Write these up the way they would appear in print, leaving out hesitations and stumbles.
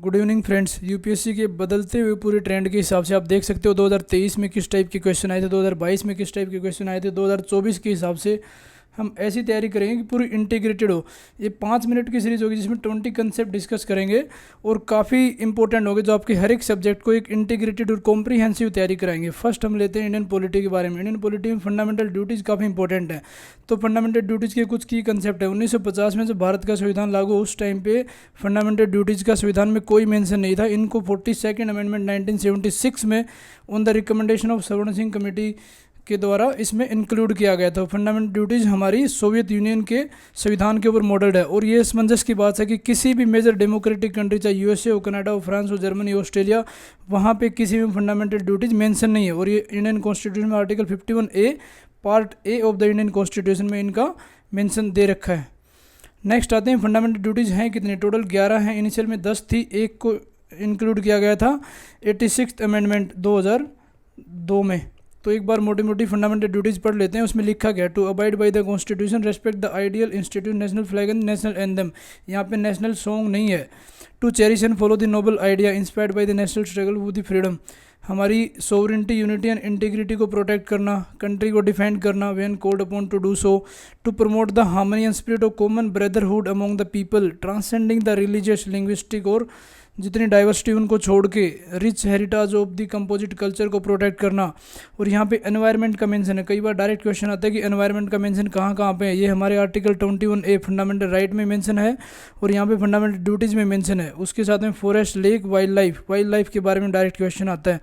Good evening friends. UPSC के बदलते हुए पूरे ट्रेंड के हिसाब से आप देख सकते हो 2023 में किस टाइप के क्वेश्चन आए थे, 2022 में किस टाइप के क्वेश्चन आए थे, 2024 के हिसाब से हम ऐसी तैयारी करेंगे कि पूरी इंटीग्रेटेड हो। ये 5 मिनट की सीरीज़ होगी जिसमें 20 कंसेप्ट डिस्कस करेंगे और काफ़ी इंपॉर्टेंट होंगे जो आपके हर एक सब्जेक्ट को एक इंटीग्रेटेड और कॉम्प्रीहेंसिव तैयारी कराएंगे। फर्स्ट हम लेते हैं इंडियन पॉलिटी के बारे में। इंडियन पॉलिटी में फंडामेंटल ड्यूटीज़ काफ़ी इंपॉर्टेंट है। तो फंडामेंटल ड्यूटीज़ के कुछ की कंसेप्ट है। 1950 में जब भारत का संविधान लागू हो उस टाइम पे फंडामेंटल ड्यूटीज़ का संविधान में कोई मेंशन नहीं था। इनको 42nd अमेंडमेंट 1976 में ऑन द रिकमेंडेशन ऑफ सवर्ण सिंह कमेटी के द्वारा इसमें इंक्लूड किया गया था। फंडामेंटल ड्यूटीज़ हमारी सोवियत यूनियन के संविधान के ऊपर मॉडल्ड है और ये समंजस की बात है कि किसी भी मेजर डेमोक्रेटिक कंट्री, चाहे यूएसए हो, कनाडा हो, फ्रांस हो, जर्मनी, ऑस्ट्रेलिया, वहाँ पे किसी भी फंडामेंटल ड्यूटीज़ मेंशन नहीं है। और ये इंडियन कॉन्स्टिट्यूशन में article 51A part A of the Indian constitution में इनका मेंशन दे रखा है। नेक्स्ट आते हैं फंडामेंटल ड्यूटीज़ हैं कितनी, टोटल 11 हैं। इनिशियल में 10 थी, एक को इंक्लूड किया गया था 86th अमेंडमेंट 2002 में। तो एक बार मोटी मोटी फंडामेंटल ड्यूटीज़ पढ़ लेते हैं। उसमें लिखा गया to abide by the constitution, respect the ideal institute, national flag and national anthem. यहाँ पे नेशनल सॉन्ग नहीं है। To cherish and follow the noble idea inspired by the national struggle with the freedom. हमारी sovereignty, unity and integrity को protect करना, country को defend करना when called upon to do so. To promote the harmony and spirit of common brotherhood among the people, transcending the religious, linguistic और जितनी diversity उनको छोड़ के rich heritage of the composite culture को protect करना। और यहाँ पे एनवायरनमेंट का मेंशन है। कई बार डायरेक्ट क्वेश्चन आता है कि एनवायरनमेंट का मेंशन कहाँ कहाँ पे है। ये हमारे आर्टिकल 21A फंडामेंटल राइट में मेंशन है और यहाँ पे फंडामेंटल ड्यूटीज़ में मेंशन है। उसके साथ में फॉरेस्ट, लेक, वाइल्ड लाइफ के बारे में डायरेक्ट क्वेश्चन आता है।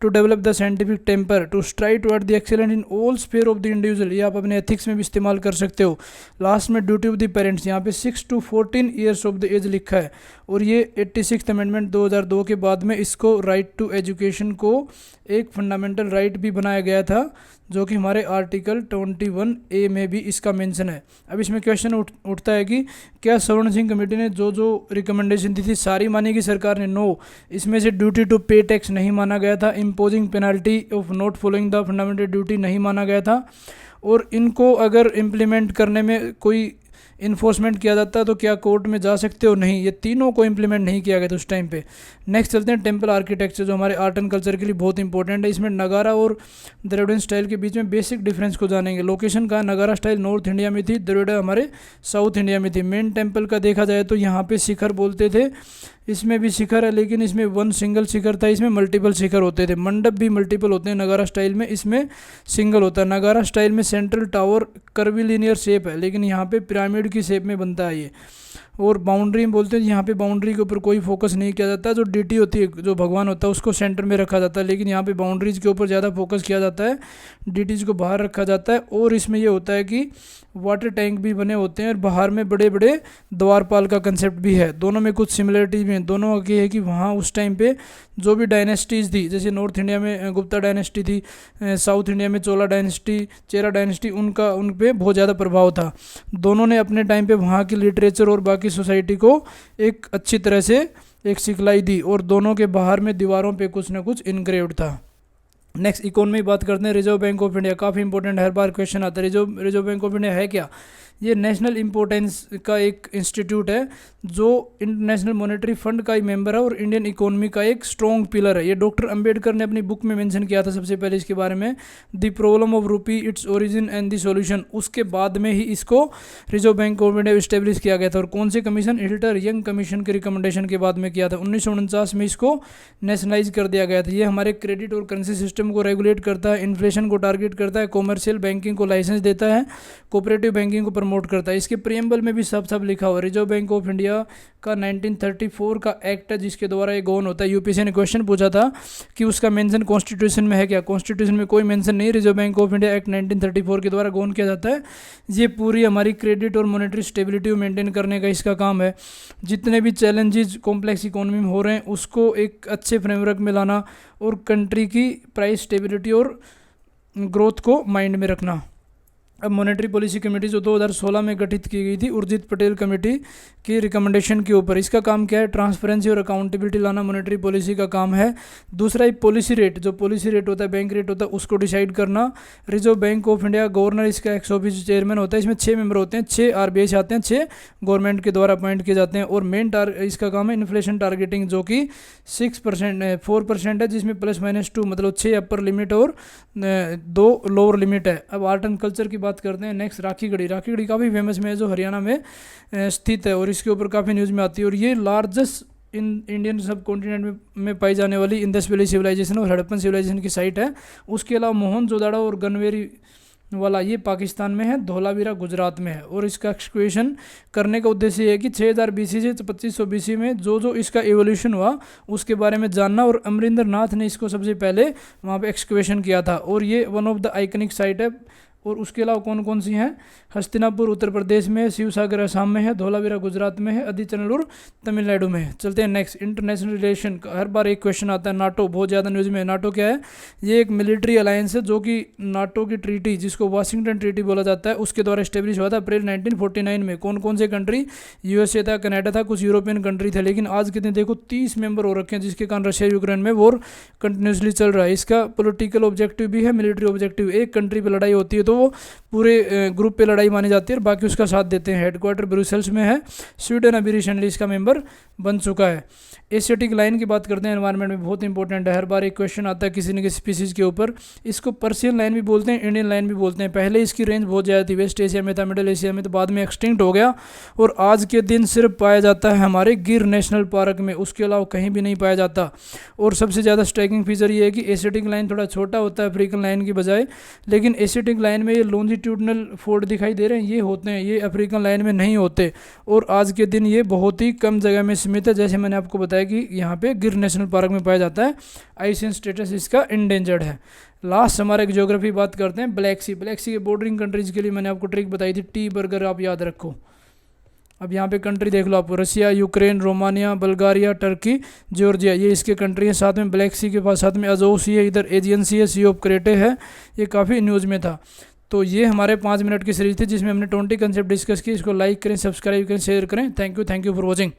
To develop the scientific temper, to strive toward the excellent in all sphere of the individual. ये आप अपने एथिक्स में भी इस्तेमाल कर सकते हो। लास्ट में ड्यूटी ऑफ द पेरेंट्स, यहाँ पे 6 to 14 years of the age लिखा है और ये 86th अमेंडमेंट 2002 के बाद में इसको राइट टू एजुकेशन को एक फंडामेंटल राइट भी बनाया गया था, जो कि हमारे आर्टिकल 21A में भी इसका मेंशन है। अब इसमें क्वेश्चन उठता है कि क्या सवर्ण सिंह कमेटी ने जो जो रिकमेंडेशन दी थी सारी मानी कि सरकार ने? नो, इसमें से ड्यूटी टू पे टैक्स नहीं माना गया था, imposing penalty of not following the fundamental duty नहीं माना गया था। और इनको अगर इम्प्लीमेंट करने में कोई इन्फोर्समेंट किया जाता है तो क्या कोर्ट में जा सकते हो? नहीं, ये तीनों को इम्प्लीमेंट नहीं किया गया था उस टाइम पे। नेक्स्ट चलते हैं टेम्पल आर्किटेक्चर, जो हमारे आर्ट एंड कल्चर के लिए बहुत इंपॉर्टेंट है। इसमें नगारा और द्रविड़न स्टाइल के बीच में बेसिक डिफरेंस को जानेंगे। लोकेशन का नगारा स्टाइल नॉर्थ इंडिया में थी, द्रविड़ हमारे साउथ इंडिया में थी। मेन टेम्पल का देखा जाए तो यहाँ पे शिखर बोलते थे, इसमें भी शिखर है लेकिन इसमें वन सिंगल शिखर था, इसमें मल्टीपल शिखर होते थे। मंडप भी मल्टीपल होते हैं नगारा स्टाइल में, इसमें सिंगल होता है। नगारा स्टाइल में सेंट्रल टावर कर्विलिनियर शेप है लेकिन यहाँ पे पिरामिड की शेप में बनता है ये। और बाउंड्री बोलते हैं, यहाँ पे बाउंड्री के ऊपर कोई फोकस नहीं किया जाता। जो डीटी होती है, जो भगवान होता है, उसको सेंटर में रखा जाता है लेकिन यहाँ पे बाउंड्रीज़ के ऊपर ज़्यादा फोकस किया जाता है, डीटीज़ को बाहर रखा जाता है। और इसमें ये होता है कि वाटर टैंक भी बने होते हैं और बाहर में बड़े बड़े द्वारपाल का कंसेप्ट भी है। दोनों में कुछ सिमिलरिटीज भी हैं। दोनों की है कि वहाँ उस टाइम पे जो भी डायनेस्टीज़ थी, जैसे नॉर्थ इंडिया में गुप्ता डायनेस्टी थी, साउथ इंडिया में चोला डायनेस्टी, चेरा डायनेस्टी, उनका उन पर बहुत ज़्यादा प्रभाव था। दोनों ने अपने टाइम पे वहाँ की लिटरेचर और बाकी सोसाइटी को एक अच्छी तरह से एक सिखलाई दी और दोनों के बाहर में दीवारों पे कुछ ना कुछ इनग्रेव्ड था। नेक्स्ट इकोनॉमी बात करते हैं। रिजर्व बैंक ऑफ इंडिया काफ़ी इंपॉर्टेंट, हर बार क्वेश्चन आता है। रिजर्व बैंक ऑफ इंडिया है क्या? ये नेशनल इंपॉर्टेंस का एक इंस्टीट्यूट है जो इंटरनेशनल मॉनेटरी फंड का ही मेंबर है और इंडियन इकोनॉमी का एक स्ट्रॉन्ग पिलर है। ये डॉक्टर अंबेडकर ने अपनी बुक में मेंशन किया था सबसे पहले इसके बारे में, द प्रॉब्लम ऑफ रूपी, its origin and the solution. उसके बाद में ही इसको reserve bank of India establish किया गया था। और कौन से कमीशन? हिल्टर यंग कमीशन के रिकमेंडेशन के बाद में किया था। 1949 में इसको नेशनलाइज कर दिया गया था। ये हमारे क्रेडिट और करेंसी सिस्टम को रेगुलेट करता है, इन्फ्लेशन को टारगेट करता है, कॉमर्शियल बैंकिंग को लाइसेंस देता है, कोऑपरेटिव बैंकिंग को प्रमोट करता है। इसके प्रीएम्बल में भी सब लिखा हुआ। रिजर्व बैंक ऑफ इंडिया का 1934 का एक्ट है जिसके द्वारा ये गवर्न होता है। यूपीएससी ने क्वेश्चन पूछा था कि उसका मेंशन कॉन्स्टिट्यूशन में है क्या? कॉन्स्टिट्यूशन में कोई मेंशन नहीं। Reserve bank of India act 1934 के द्वारा गवर्न किया जाता है। ये पूरी हमारी क्रेडिट और मॉनेटरी स्टेबिलिटी को मेंटेन करने का इसका काम है। जितने भी चैलेंजेस कॉम्प्लेक्स इकोनॉमी में हो रहे हैं उसको एक अच्छे फ्रेमवर्क में लाना और कंट्री की प्राइस स्टेबिलिटी और ग्रोथ को माइंड में रखना। अब मॉनेटरी पॉलिसी कमेटी जो 2016 में गठित की गई थी उर्जित पटेल कमेटी की रिकमेंडेशन के ऊपर, इसका काम क्या है, ट्रांसपेरेंसी और अकाउंटेबिलिटी लाना मॉनेटरी पॉलिसी का काम है। दूसरा ही पॉलिसी रेट, जो पॉलिसी रेट होता है, बैंक रेट होता है, उसको डिसाइड करना। Reserve bank of India governor इसका एक्स ऑफिशियो चेयरमैन होता है, इसमें 6 मेंबर होते हैं, 6 आरबीआई से आते हैं, 6 गवर्नमेंट के द्वारा अपॉइंट किए जाते हैं। और मेन इसका काम है इन्फ्लेशन टारगेटिंग, जो कि 4% है, जिसमें +-2 मतलब 6 अपर लिमिट और 2 लोअर लिमिट है। अब आर्ट एंड कल्चर की बात करते हैं। नेक्स्ट राखीगढ़ी काफ़ी फेमस में है, जो हरियाणा में स्थित है और इसके ऊपर काफ़ी न्यूज़ में आती है। और ये लार्जेस्ट इंडियन सब कॉन्टिनेंट में पाई जाने वाली इंडस वैली सिविलाइजेशन और हड़प्पन सिविलाइजेशन की साइट है। उसके अलावा मोहनजोदाड़ो और गनवेरी वाला ये पाकिस्तान में है, धोलावीरा गुजरात में है। और इसका एक्सक्वेशन करने का उद्देश्य ये है कि 6000 BC से 2500 BC में जो इसका एवोल्यूशन हुआ उसके बारे में जानना। और अमरिंदर नाथ ने इसको सबसे पहले वहाँ पे एक्सक्वेशन किया था और ये one of the iconic site है। और उसके अलावा कौन कौन सी हैं, हस्तिनापुर उत्तर प्रदेश में है, शिवसागर असम में है, धोलावीरा गुजरात में है, अदिचनलूर तमिलनाडु में है। चलते हैं नेक्स्ट, इंटरनेशनल रिलेशन। हर बार एक क्वेश्चन आता है, नाटो बहुत ज़्यादा न्यूज़ में है। नाटो क्या है, ये एक मिलिट्री अलायंस है जो कि नाटो की ट्रीटी, जिसको वाशिंगटन ट्रीटी बोला जाता है, उसके द्वारा स्टेब्लिश हुआ था अप्रैल 1949 में। कौन कौन से कंट्री, यूएसए था, कनाडा था, कुछ यूरोपियन कंट्री थे। लेकिन आज के दिन देखो 30 मेंबर हो रखे हैं, जिसके कारण रशिया यूक्रेन में वॉर कंटिन्यूसली चल रहा है। इसका पॉलिटिकल ऑब्जेक्टिव भी है, मिलिट्री ऑब्जेक्टिव। एक कंट्री पर लड़ाई होती है तो वो पूरे ग्रुप पे लड़ाई मानी जाती है और बाकी उसका साथ देते हैं। हेडक्वार्टर ब्रुसेल्स में है। स्वीडन अभी रिसेंटली इसका मेंबर बन चुका है। एशियाटिक लाइन की बात करते हैं, एनवायरनमेंट में बहुत इंपॉर्टेंट है। हर बार एक क्वेश्चन आता है किसी न किसी स्पीसीज के ऊपर। इसको पर्शियन लाइन भी बोलते हैं, इंडियन लाइन भी बोलते हैं। पहले इसकी रेंज बहुत ज़्यादा थी, वेस्ट एशिया में था, मिडिल एशिया में, तो बाद में एक्सटिंक्ट हो गया और आज के दिन सिर्फ पाया जाता है हमारे गिर नेशनल पार्क में, उसके अलावा कहीं भी नहीं पाया जाता। और सबसे ज़्यादा स्ट्राइकिंग फीचर ये है कि एशियाटिक लाइन थोड़ा छोटा होता है अफ्रीकन लाइन की बजाय, लेकिन एशियाटिक लाइन में ये लॉन्जिट्यूडनल फोल्ड दिखाई दे रहे हैं, ये होते हैं, ये अफ्रीकन लाइन में नहीं होते। और आज के दिन ये बहुत ही कम जगह में सीमित है, जैसे मैंने आपको बताया कि यहाँ पे गिर नेशनल पार्क में पाया जाता है। आईसीएन स्टेटस इसका इंडेंजर्ड है। लास्ट हमारे एक ज्योग्राफी बात करते हैं, ब्लैक सी के बॉर्डरिंग कंट्रीज के लिए मैंने आपको ट्रिक बताई थी, टी बर्गर आप याद रखो। अब यहाँ पे कंट्री देख लो आप, Russia, Ukraine, Romania, Bulgaria, Turkey, Georgia, ये इसके कंट्री हैं। साथ में ब्लैक सी के पास साथ में अजोव सी है, इधर एजियन सी है, सी ऑफ क्रेटे है। ये काफ़ी न्यूज़ में था। तो ये हमारे 5 मिनट की सीरीज थी जिसमें हमने 20 कंसेप्ट डिस्कस की। इसको लाइक करें, सब्सक्राइब करें, शेयर करें। Thank you for watching.